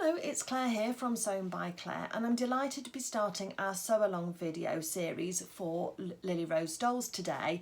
Hello, it's Claire here from Sewn by Claire, and I'm delighted to be starting our sew along video series for Lilly Rose Dolls today.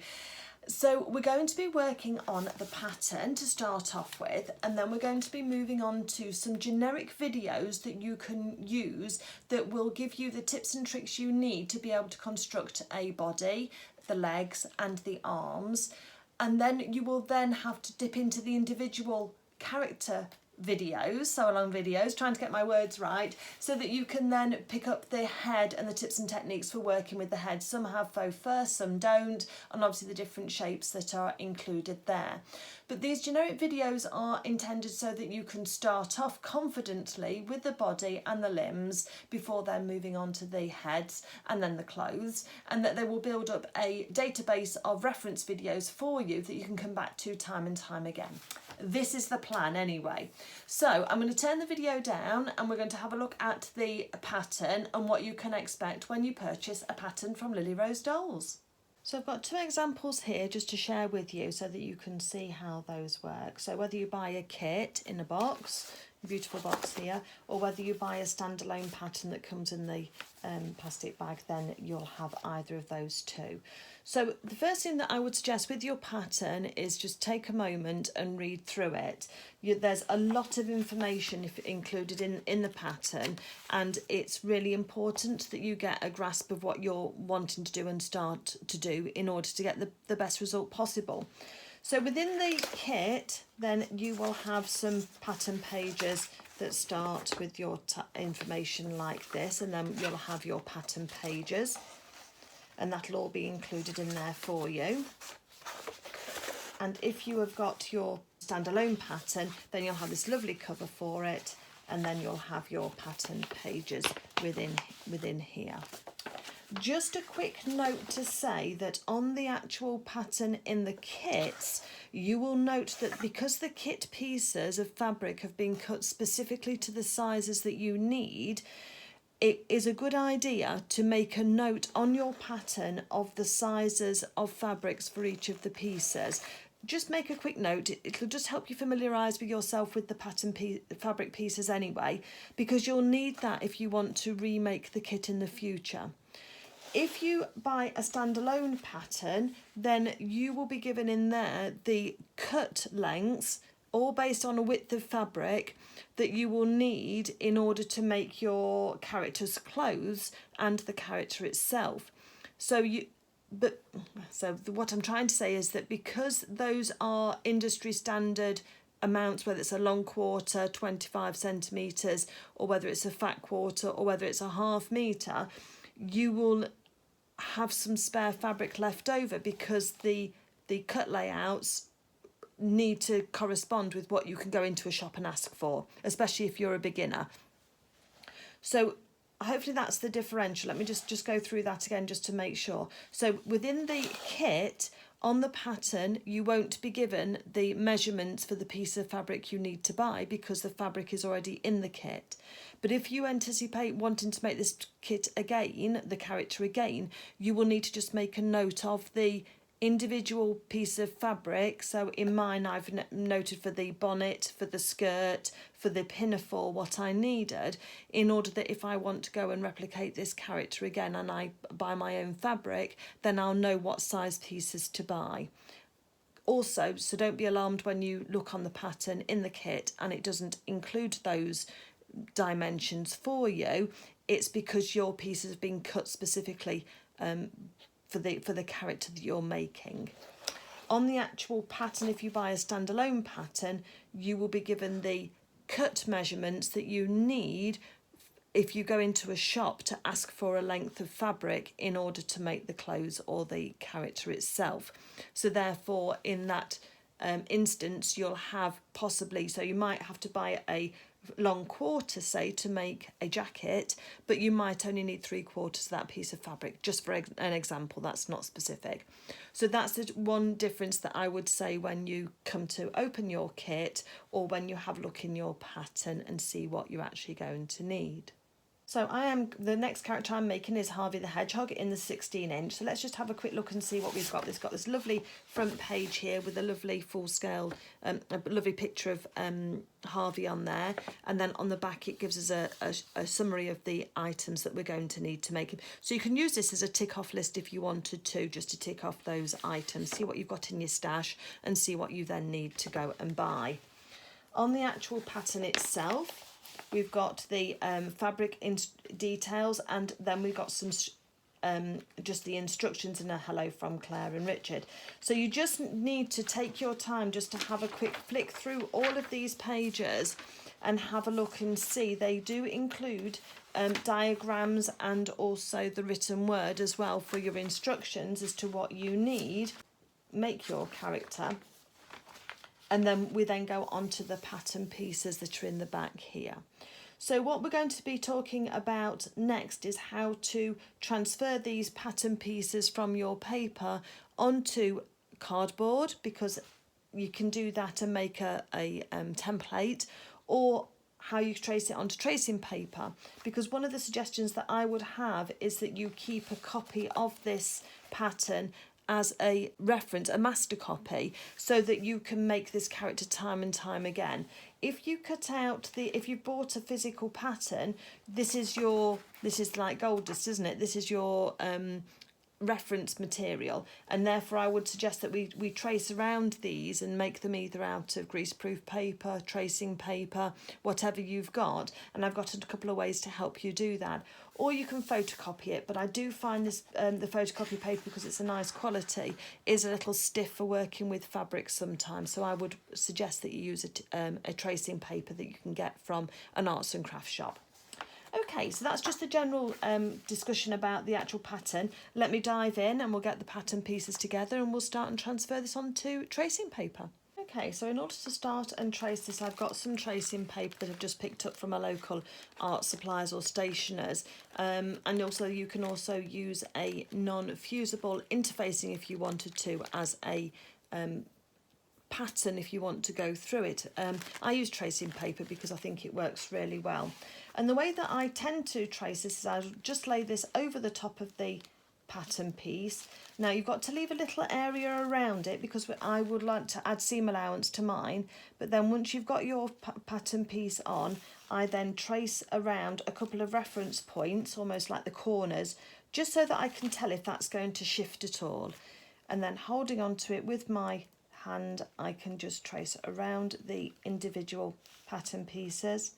So we're going to be working on the pattern to start off with, and then we're going to be moving on to some generic videos that you can use that will give you the tips and tricks you need to be able to construct a body, the legs and the arms. And then you will then have to dip into the individual character videos, sew along videos, trying to get my words right, so that you can then pick up the head and the tips and techniques for working with the head. Some have faux fur, some don't, and obviously the different shapes that are included there. But these generic videos are intended so that you can start off confidently with the body and the limbs before then moving on to the heads and then the clothes, and that they will build up a database of reference videos for you that you can come back to time and time again. This is the plan anyway. So I'm going to turn the video down and we're going to have a look at the pattern and what you can expect when you purchase a pattern from Lilly Rose Dolls. So I've got two examples here just to share with you so that you can see how those work. So whether you buy a kit in a box, a beautiful box here, or whether you buy a standalone pattern that comes in the plastic bag, then you'll have either of those two. So the first thing that I would suggest with your pattern is just take a moment and read through it. There's a lot of information included in the pattern, and it's really important that you get a grasp of what you're wanting to do and start to do in order to get the best result possible. So within the kit, then you will have some pattern pages that start with your information like this, and then you'll have your pattern pages, and that'll all be included in there for you. And if you have got your standalone pattern, then you'll have this lovely cover for it, and then you'll have your pattern pages within here. Just a quick note to say that on the actual pattern in the kits, you will note that because the kit pieces of fabric have been cut specifically to the sizes that you need, it is a good idea to make a note on your pattern of the sizes of fabrics for each of the pieces. Just make a quick note. It'll just help you familiarise with yourself with the pattern fabric pieces anyway, because you'll need that if you want to remake the kit in the future. If you buy a standalone pattern, then you will be given in there the cut lengths, all based on a width of fabric that you will need in order to make your character's clothes and the character itself. So what I'm trying to say is that because those are industry standard amounts, whether it's a long quarter, 25 centimetres, or whether it's a fat quarter, or whether it's a half metre, you will have some spare fabric left over because the cut layouts need to correspond with what you can go into a shop and ask for, especially if you're a beginner. So hopefully that's the differential. Let me just go through that again just to make sure. So within the kit, on the pattern, you won't be given the measurements for the piece of fabric you need to buy because the fabric is already in the kit. But if you anticipate wanting to make this kit again, the character again, you will need to just make a note of the individual piece of fabric. So in mine, I've noted for the bonnet, for the skirt, for the pinafore, what I needed, in order that if I want to go and replicate this character again and I buy my own fabric, then I'll know what size pieces to buy. Also, so don't be alarmed when you look on the pattern in the kit and it doesn't include those dimensions for you. It's because your pieces have been cut specifically for the character that you're making. On the actual pattern, if you buy a standalone pattern, you will be given the cut measurements that you need if you go into a shop to ask for a length of fabric in order to make the clothes or the character itself. So therefore, in that instance, you'll have possibly, so you might have to buy a long quarter, say, to make a jacket, but you might only need 3/4 of that piece of fabric, just for an example. That's not specific. So that's the one difference that I would say when you come to open your kit or when you have a look in your pattern and see what you're actually going to need. So the next character I'm making is Harvey the Hedgehog in the 16-inch. So let's just have a quick look and see what we've got. It's got this lovely front page here with a lovely full scale, a lovely picture of Harvey on there. And then on the back it gives us a summary of the items that we're going to need to make him. So you can use this as a tick off list if you wanted to, just to tick off those items, see what you've got in your stash and see what you then need to go and buy. On the actual pattern itself, we've got the fabric details, and then we've got some just the instructions and a hello from Claire and Richard. So you just need to take your time just to have a quick flick through all of these pages and have a look and see. They do include diagrams and also the written word as well for your instructions as to what you need. Make your character. And then we then go on to the pattern pieces that are in the back here. So what we're going to be talking about next is how to transfer these pattern pieces from your paper onto cardboard, because you can do that and make a template, or how you trace it onto tracing paper, because one of the suggestions that I would have is that you keep a copy of this pattern as a reference, a master copy, so that you can make this character time and time again. If you cut out if you bought a physical pattern, this is like gold dust, isn't it? This is your reference material, and therefore I would suggest that we trace around these and make them either out of greaseproof paper, tracing paper, whatever you've got, and I've got a couple of ways to help you do that. Or you can photocopy it, but I do find this the photocopy paper, because it's a nice quality, is a little stiff for working with fabric sometimes, so I would suggest that you use a tracing paper that you can get from an arts and crafts shop. Okay, so that's just a general discussion about the actual pattern. Let me dive in and we'll get the pattern pieces together and we'll start and transfer this onto tracing paper. Okay, so in order to start and trace this, I've got some tracing paper that I've just picked up from a local art supplies or stationers. And also you can also use a non-fusible interfacing if you wanted to as a pattern if you want to go through it. I use tracing paper because I think it works really well. And the way that I tend to trace this is I just lay this over the top of the pattern piece. Now you've got to leave a little area around it because I would like to add seam allowance to mine, but then once you've got your pattern piece on, I then trace around a couple of reference points, almost like the corners, just so that I can tell if that's going to shift at all. And then holding on to it with my hand, I can just trace around the individual pattern pieces.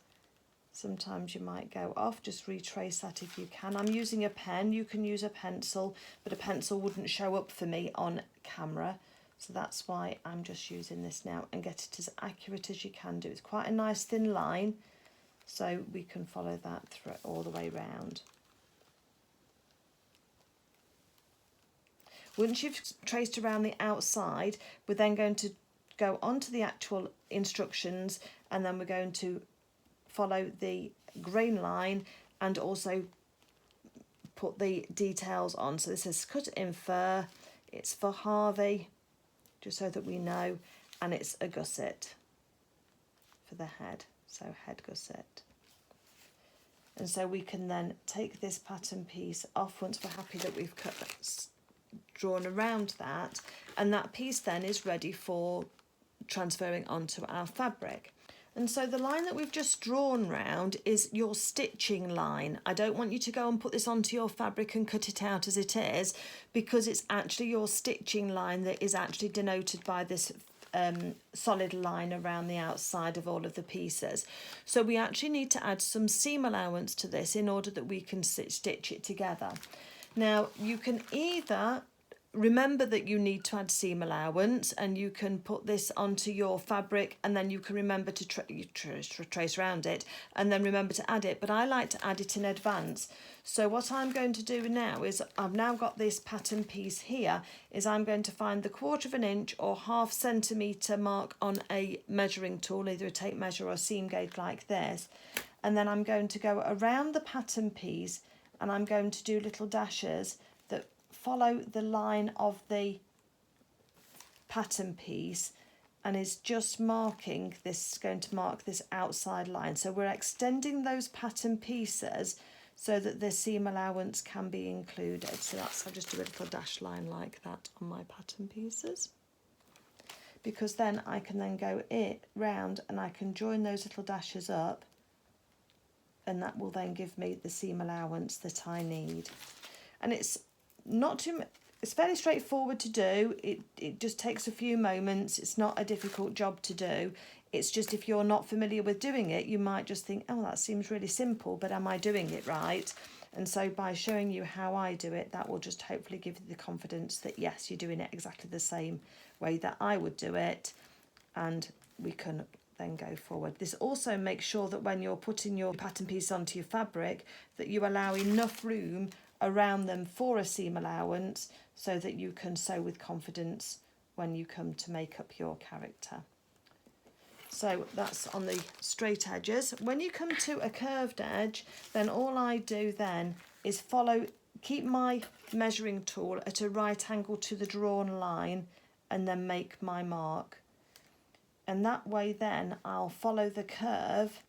Sometimes you might go off, just retrace that if you can. I'm using a pen, you can use a pencil, but a pencil wouldn't show up for me on camera, so that's why I'm just using this now, and get it as accurate as you can do. It's quite a nice thin line, so we can follow that through all the way round. Once you've traced around the outside, we're then going to go on to the actual instructions, and then we're going to follow the grain line and also put the details on. So this is cut in fur, it's for Harvey, just so that we know, and it's a gusset for the head, so head gusset. And so we can then take this pattern piece off once we're happy that we've drawn around that, and that piece then is ready for transferring onto our fabric. And so the line that we've just drawn round is your stitching line. I don't want you to go and put this onto your fabric and cut it out as it is, because it's actually your stitching line that is actually denoted by this solid line around the outside of all of the pieces. So we actually need to add some seam allowance to this in order that we can stitch it together. Now you can either remember that you need to add seam allowance, and you can put this onto your fabric, and then you can remember to trace around it and then remember to add it, but I like to add it in advance. So what I'm going to do now is, I've now got this pattern piece here, is I'm going to find the 1/4 inch or 1/2 centimetre mark on a measuring tool, either a tape measure or a seam gauge like this, and then I'm going to go around the pattern piece and I'm going to do little dashes that follow the line of the pattern piece, and is just marking this, going to mark this outside line. So we're extending those pattern pieces so that the seam allowance can be included. So that's, I'll just do a little dash line like that on my pattern pieces, because then I can then go it round and I can join those little dashes up, and that will then give me the seam allowance that I need. And it's not too, it's fairly straightforward to do. It just takes a few moments. It's not a difficult job to do. It's just, if you're not familiar with doing it, you might just think, oh, that seems really simple, but am I doing it right? And so by showing you how I do it, that will just hopefully give you the confidence that yes, you're doing it exactly the same way that I would do it, and we can then go forward. This also makes sure that when you're putting your pattern piece onto your fabric, that you allow enough room around them for a seam allowance so that you can sew with confidence when you come to make up your character. So that's on the straight edges. When you come to a curved edge, then all I do then is keep my measuring tool at a right angle to the drawn line and then make my mark. And that way then I'll follow the curve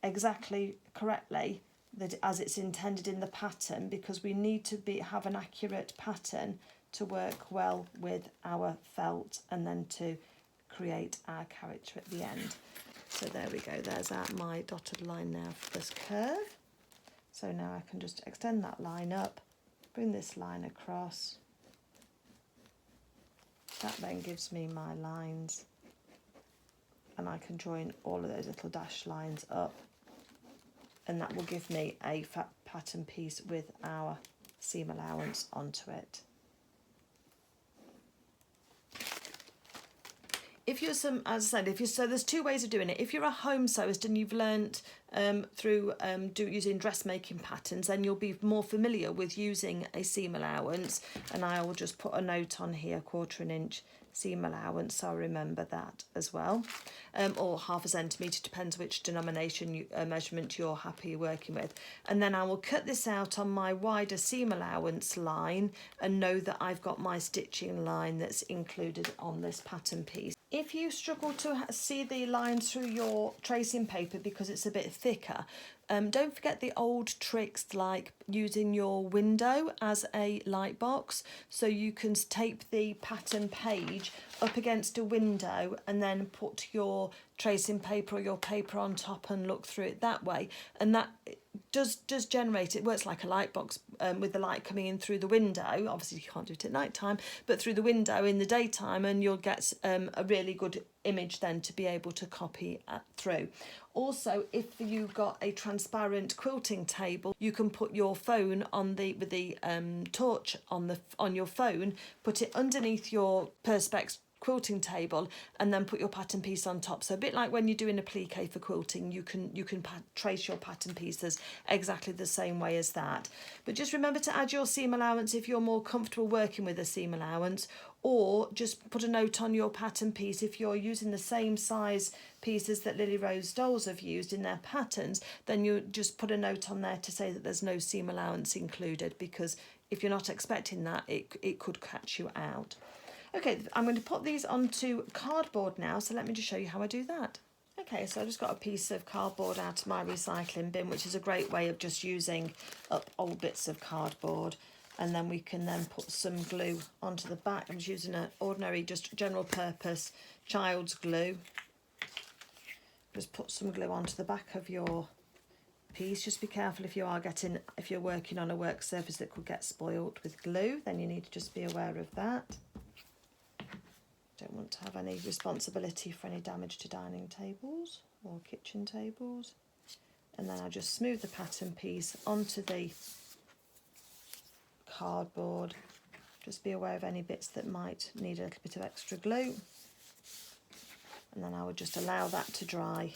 exactly correctly, that as it's intended in the pattern, because we need to have an accurate pattern to work well with our felt and then to create our character at the end. So there we go, there's my dotted line now for this curve. So now I can just extend that line up, bring this line across. That then gives me my lines, and I can join all of those little dash lines up, and that will give me a pattern piece with our seam allowance onto it. If you're as I said, so there's two ways of doing it. If you're a home sewist and you've learnt through using dressmaking patterns, then you'll be more familiar with using a seam allowance, and I will just put a note on here, 1/4 inch seam allowance, so I remember that as well, or 1/2 centimetre, depends which denomination measurement you're happy working with. And then I will cut this out on my wider seam allowance line and know that I've got my stitching line that's included on this pattern piece. If you struggle to see the lines through your tracing paper because it's a bit thicker, don't forget the old tricks like using your window as a light box. So you can tape the pattern page up against a window and then put your tracing paper or your paper on top and look through it that way. And that does generate, it works like a light box with the light coming in through the window. Obviously you can't do it at night time, but through the window in the daytime, and you'll get a really good image then to be able to copy through. Also, if you've got a transparent quilting table, you can put your phone on with the torch on your phone, put it underneath your Perspex quilting table, and then put your pattern piece on top. So a bit like when you're doing a plique for quilting, you can trace your pattern pieces exactly the same way as that. But just remember to add your seam allowance if you're more comfortable working with a seam allowance, or just put a note on your pattern piece if you're using the same size pieces that Lilly Rose Dolls have used in their patterns. Then you just put a note on there to say that there's no seam allowance included, because if you're not expecting that, it could catch you out. Okay, I'm going to put these onto cardboard now, so let me just show you how I do that. Okay, so I just got a piece of cardboard out of my recycling bin, which is a great way of just using up old bits of cardboard. And then we can then put some glue onto the back. I'm just using an ordinary, just general purpose child's glue. Just put some glue onto the back of your piece. Just be careful if you're working on a work surface that could get spoilt with glue, then you need to just be aware of that. Don't want to have any responsibility for any damage to dining tables or kitchen tables. And then I just smooth the pattern piece onto the cardboard. Just be aware of any bits that might need a little bit of extra glue. And then I would just allow that to dry,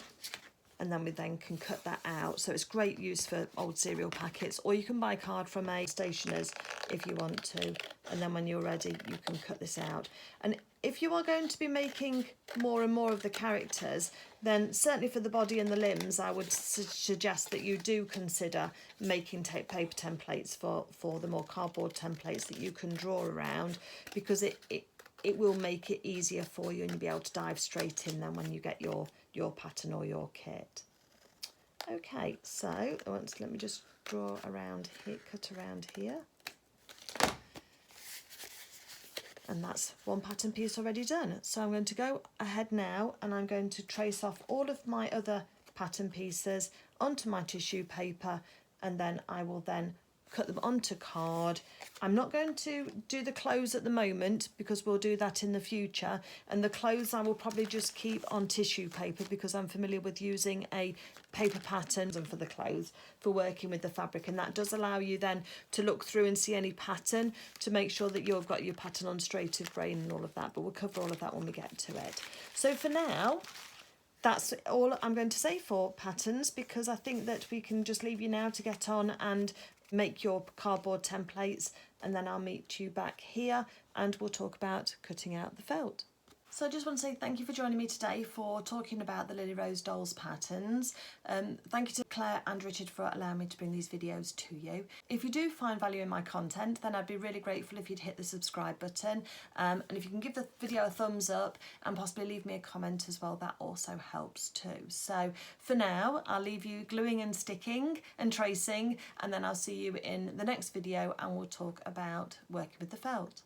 and then we then can cut that out. So it's great use for old cereal packets, or you can buy card from a stationer's if you want to, and then when you're ready you can cut this out. And if you are going to be making more and more of the characters, then certainly for the body and the limbs I would suggest that you do consider making paper templates for the more cardboard templates that you can draw around, because it will make it easier for you, and you'll be able to dive straight in then when you get your pattern or your kit. Okay, so let me just draw around here, cut around here. And that's one pattern piece already done. So I'm going to go ahead now and I'm going to trace off all of my other pattern pieces onto my tissue paper, and then I will then cut them onto card. I'm not going to do the clothes at the moment because we'll do that in the future, and the clothes I will probably just keep on tissue paper because I'm familiar with using a paper pattern for the clothes for working with the fabric, and that does allow you then to look through and see any pattern to make sure that you've got your pattern on straight of grain and all of that, but we'll cover all of that when we get to it. So for now, that's all I'm going to say for patterns, because I think that we can just leave you now to get on and make your cardboard templates, and then I'll meet you back here and we'll talk about cutting out the felt. So I just want to say thank you for joining me today for talking about the Lilly Rose Dolls patterns. Thank you to Claire and Richard for allowing me to bring these videos to you. If you do find value in my content, then I'd be really grateful if you'd hit the subscribe button, and if you can give the video a thumbs up and possibly leave me a comment as well, that also helps too. So for now, I'll leave you gluing and sticking and tracing, and then I'll see you in the next video and we'll talk about working with the felt.